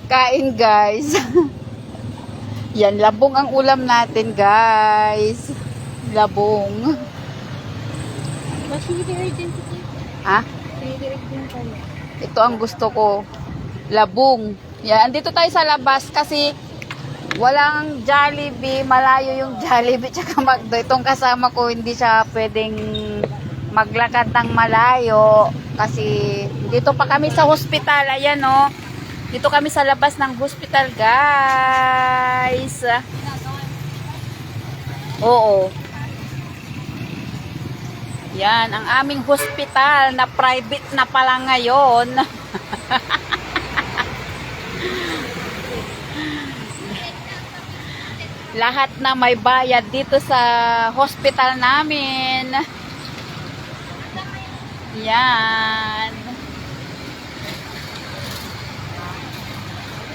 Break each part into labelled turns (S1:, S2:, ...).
S1: Kain guys. Yan, labong ang ulam natin guys. Labong. Ha? Ito ang gusto ko. Labong. Yan, andito tayo sa labas kasi walang Jollibee. Malayo yung Jollibee tsaka McDo. Itong kasama ko hindi siya pwedeng maglakad ng malayo kasi dito pa kami sa hospital. Ayan o. Dito kami sa labas ng hospital guys. Oo. Yan, ang aming hospital na private na pala ngayon. Lahat na may bayad dito sa hospital namin. Yan.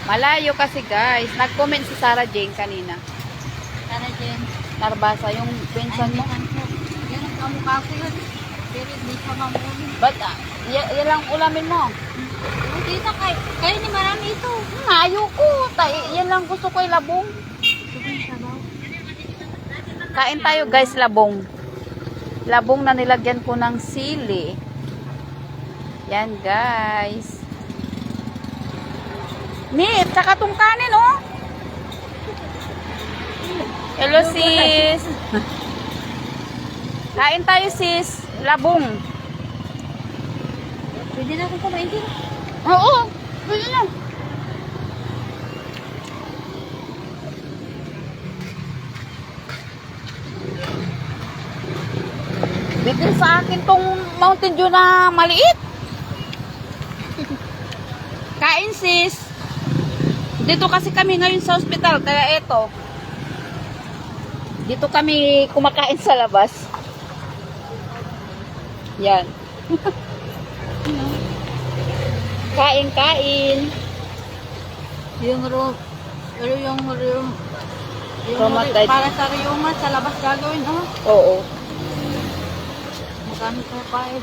S1: Malayo kasi guys. Nag-comment si Sarah Jane kanina.
S2: Sarah Jane.
S1: Narbasa yung pinsan mo.
S2: Yan ang kamukha ko yun. Pero hindi ka mamuli.
S1: Ba't yan lang ulamin mo?
S2: Hindi na kayo ni marami ito.
S1: Ayoko. Yan lang gusto ko labong. Kain tayo guys, labong. Labong na nilagyan ko ng sili. Yan guys. Nip, tsaka tong kanin oh. Hello sis. Kain tayo sis. Labong.
S2: Pwede na akong kumain din.
S1: Oo, pwede na. Bitin sa akin tong Mountain Dew na maliit. Kain sis. Dito kasi kami ngayon sa ospital, kaya eto. Dito kami kumakain sa labas. Yan. Kain.
S2: Yung
S1: Rheumatoid.
S2: para sa rheuma sa labas gagawin oh.
S1: Oo.
S2: Magkano pa pa eh.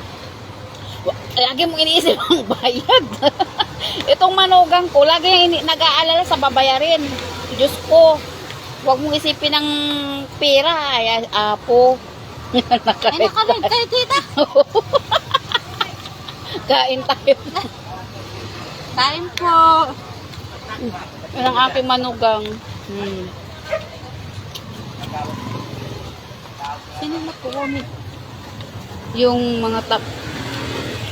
S1: Lagi mong iniisip ang bayad. Itong manugang ko, lagi nag-aalala sa babayarin. Diyos ko, huwag mong isipin ng pera. Ay, apo.
S2: Ay nakalit kayo tita.
S1: Kain tayo.
S2: Kain po.
S1: Yan ang aking manugang.
S2: Sino na po kami?
S1: Yung mga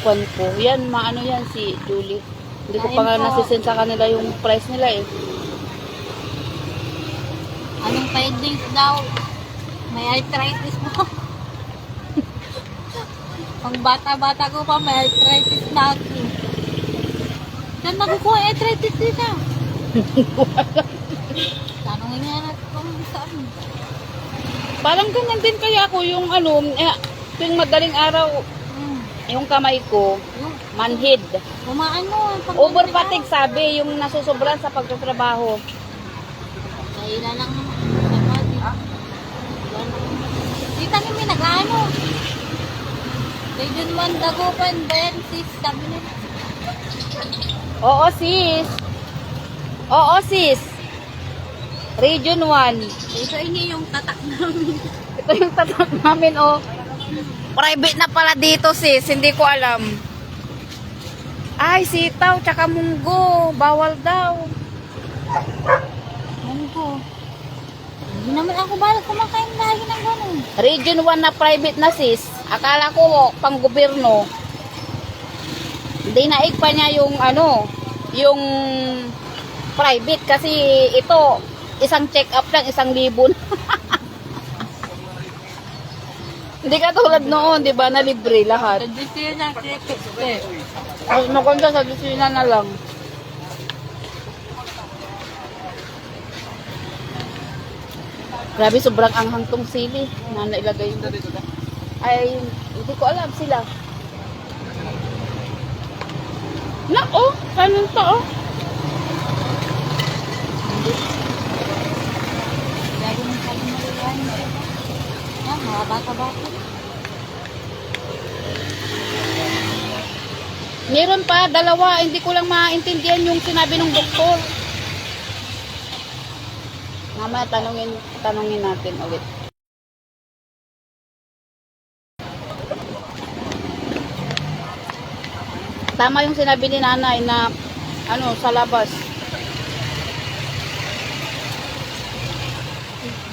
S1: kwan ko. Yan, maano yan si Julie. Hindi ko pa nga
S2: Kain po.
S1: nasisend sa kanila yung price nila eh.
S2: Anong findings daw? May arthritis mo. Pang bata-bata ko pa may arthritis na ako. Saan nakukuha yung arthritis dito? Tanongin nga natin kung saan.
S1: Parang ganyan din kaya ako yung ano, tuwing madaling araw, yung kamay ko,
S2: Yung
S1: manhid.
S2: kumaan mo.
S1: Over fatigue sabi, yung nasusobran sa pagtatrabaho.
S2: Kaya lang naman. Tita ni may nag-ano. Region 1 Dagupan, Bayan 6, sabi nila.
S1: Oo sis. Oo sis. Region 1.
S2: Ito ini yung tatak namin.
S1: Ito yung tatak namin oh. Private na pala dito sis, hindi ko alam. Ay, sitaw, tsaka munggo. Bawal daw.
S2: Munggo. Hindi naman ako balag kumakain lagi ng gano'n.
S1: Region 1 na private na sis. Akala ko pang gobyerno. Dinaig pa niya yung ano, yung private kasi ito isang check-up lang, 1,000. Hindi ka tulad noon, di ba, na libre lahat.
S2: Dito yun ang check-up eh.
S1: Mas maganda sa Lucina na lang. Grabe, sobrang anghang tong sili na nailagay mo. Ay, hindi ko alam sila. Na, oh, kanin to, oh.
S2: Lagi ng sabi mo yan. Yan, mga bata-bata.
S1: Ni, Mayroon pa, dalawa. Hindi ko lang maintindihan yung sinabi ng doktor. Mamaya tanungin natin ulit. Tama yung sinabi ni nanay na sa labas.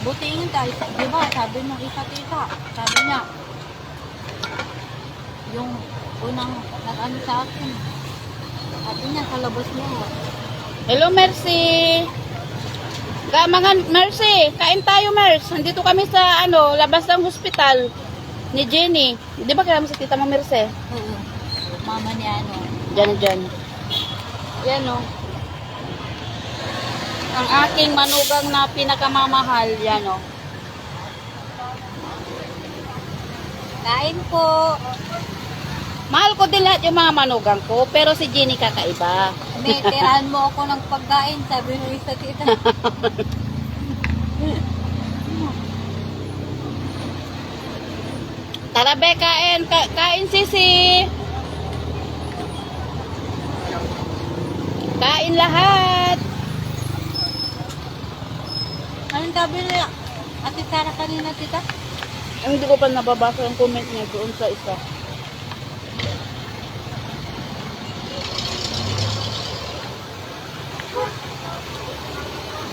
S2: Buti yun tayo. Di ba, sabi ng isa tita, sabi niya, yung unang nag-ano sa akin, sabi niya, sa labas niya.
S1: Hello, Mercy. Mga Mercy, kain tayo, Mers. Nandito kami sa labas ng hospital ni Jenny. Di ba kaya mo sa tita mo, Mercy?
S2: Oo. Mama ni ano.
S1: Diyan. Yan o. Ang aking manugang na pinakamamahal. Yan o.
S2: Kain po.
S1: Mahal ko din lahat yung mga manugang ko, pero si Jenny kakaiba.
S2: May tirahan mo ako ng pagkain, sabi ng isa tita.
S1: Tara, be, kain. Kain, sisi. Kain lahat.
S2: Anong sabi niya? Ate Sara kanina tita?
S1: Hindi ko pa nababasa yung comment niya doon sa isa.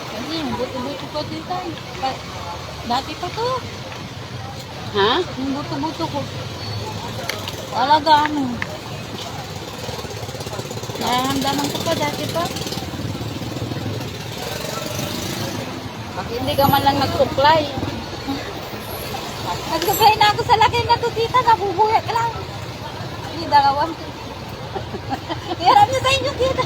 S2: Kasi yung buto-buto pa tita. Dati pa to.
S1: Ha?
S2: Yung buto-buto ko. Talaga ano. Nararamdaman ko pa dati pa.
S1: Pag hindi ka man lang nagsuklay.
S2: Nagsabay na ako sa laki na to tita. Nabubuhay ka lang. Hindi dalawan. Hirap niyo sa inyo tita.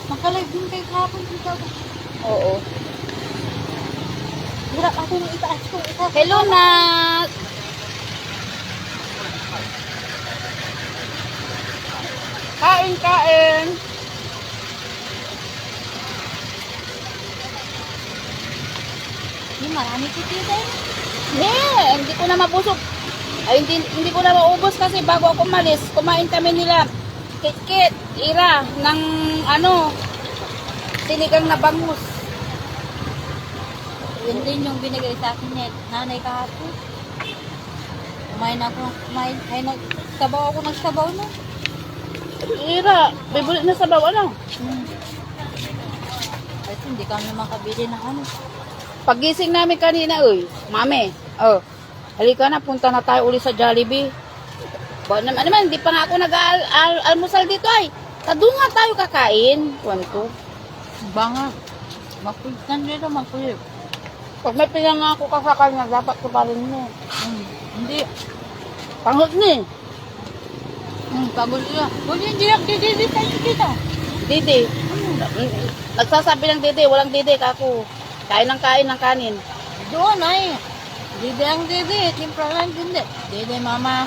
S2: Makalive din kayo kahapon tita.
S1: Oo.
S2: Hirap ako nung itaas kong isa.
S1: Hello, Nat. Kain.
S2: Hindi marami si tita.
S1: Hindi ko na mabusog. Ay, hindi ko na maubos kasi bago ako umalis, kumain kami nila kit-kit, ira, ng sinigang na bangus.
S2: Yun din yung binigay sa akin ni nanay kahapon. Kumain ako. Ay, nagsabaw ako nagsabaw no.
S1: Ira, bibulit na sabaw,
S2: Kasi hindi kami makabili ng ano.
S1: Pagising namin kanina, mami, halika na, punta na tayo uli sa Jollibee. Naman, hindi pa nga ako nag-almusal dito ay. Doon nga tayo kakain. Kwanto.
S2: Banga. Makulitan nila, makulit.
S1: Pag may pinanga ako kasakal na, dapat ko pa rin mo.
S2: Hindi.
S1: Panghot ni.
S2: Pagod nila. Hindi nagdidilit tayo kita.
S1: Dede. Nagsasabi ng dede, walang dede kako. Kain ng kanin.
S2: Doon ay. Dede ang dede. Timpra lang dede. Dede mama.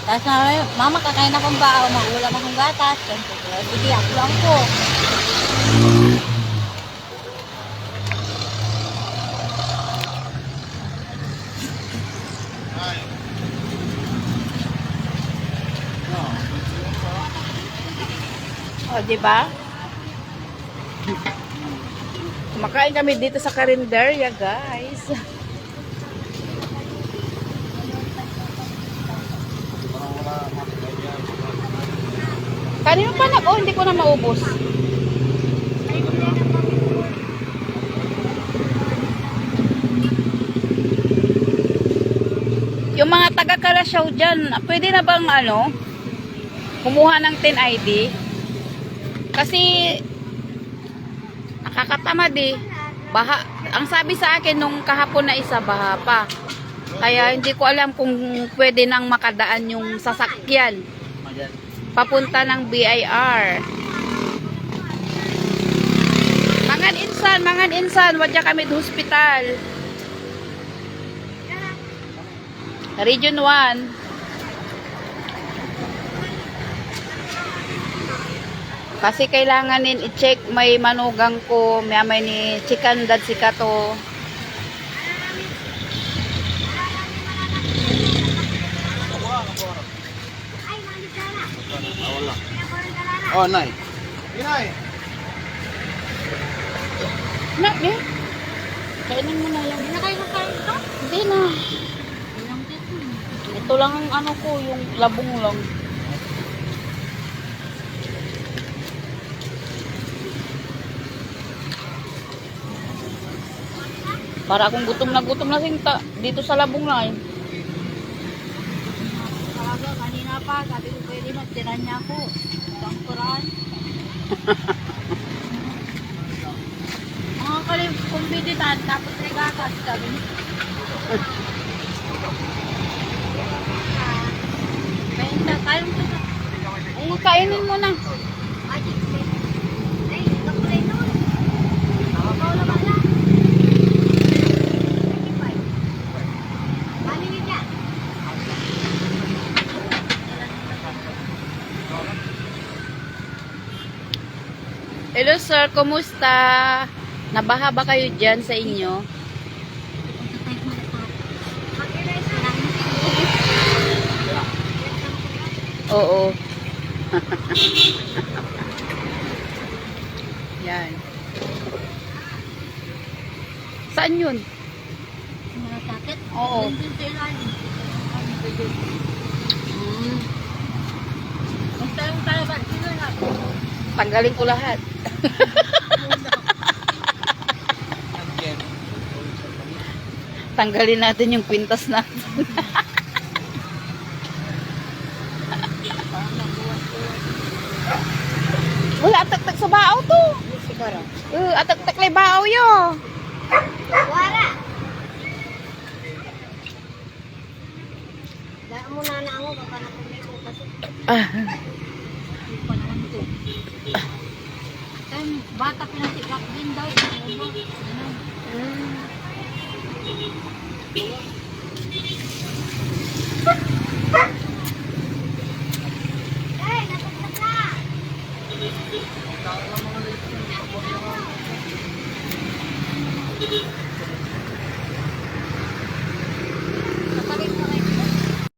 S2: Tapos na mama kakain akong bao. Magulam akong gatas. Sige ako lang po.
S1: Diba? Kumakain kami dito sa Carinderia, guys. Kanino pa hindi ko na maubos. Yung mga taga-Kalasyaw dyan, pwede na bang kumuha ng 10 ID? Kasi nakakatamad baha. Ang sabi sa akin nung kahapon na isa, baha pa. Kaya hindi ko alam kung pwede nang makadaan yung sasakyan papunta ng BIR. Mangan insan, wadya kami sa hospital. Region 1. Kasi kailanganin i-check may manugang ko, may ni chikandad si Kato.
S3: Oh, nay. Inay.
S1: Na, eh. Kainin mo na yan.
S2: Hindi na kayo kakain ito?
S1: Hindi na.
S2: Ilang dito.
S1: Ito lang ang ano ko, yung labong lang. Para akong gutom na sinta dito sa labong na eh.
S2: Talaga, kanina pa, sabi ko pwede magtira niya ako. Tangkuran. Mga kumbititan, tapos regatas, sabi niya. Benta, kayong ito.
S1: Ay, kainin mo na. Hello sir, kumusta? Nabaha ba kayo dyan sa inyo? Oo. Yan. Saan yun?
S2: Malasakit?
S1: Oo.
S2: Nandun sa ilalim. Basta yung kalabat, sino na?
S1: Tanggalin ko lahat. Tanggalin natin yung kwintas natin. Wala, atak-tak sa bao to.
S2: Siguro.
S1: Atak-tak na bao yo.
S2: Wala! Dahil mo na ako, baka nakumay ko kasi.
S1: Ah,
S2: Hindi pa naman ito. Then, bata pinasikap din daw. Ano? Hey, natagtag na!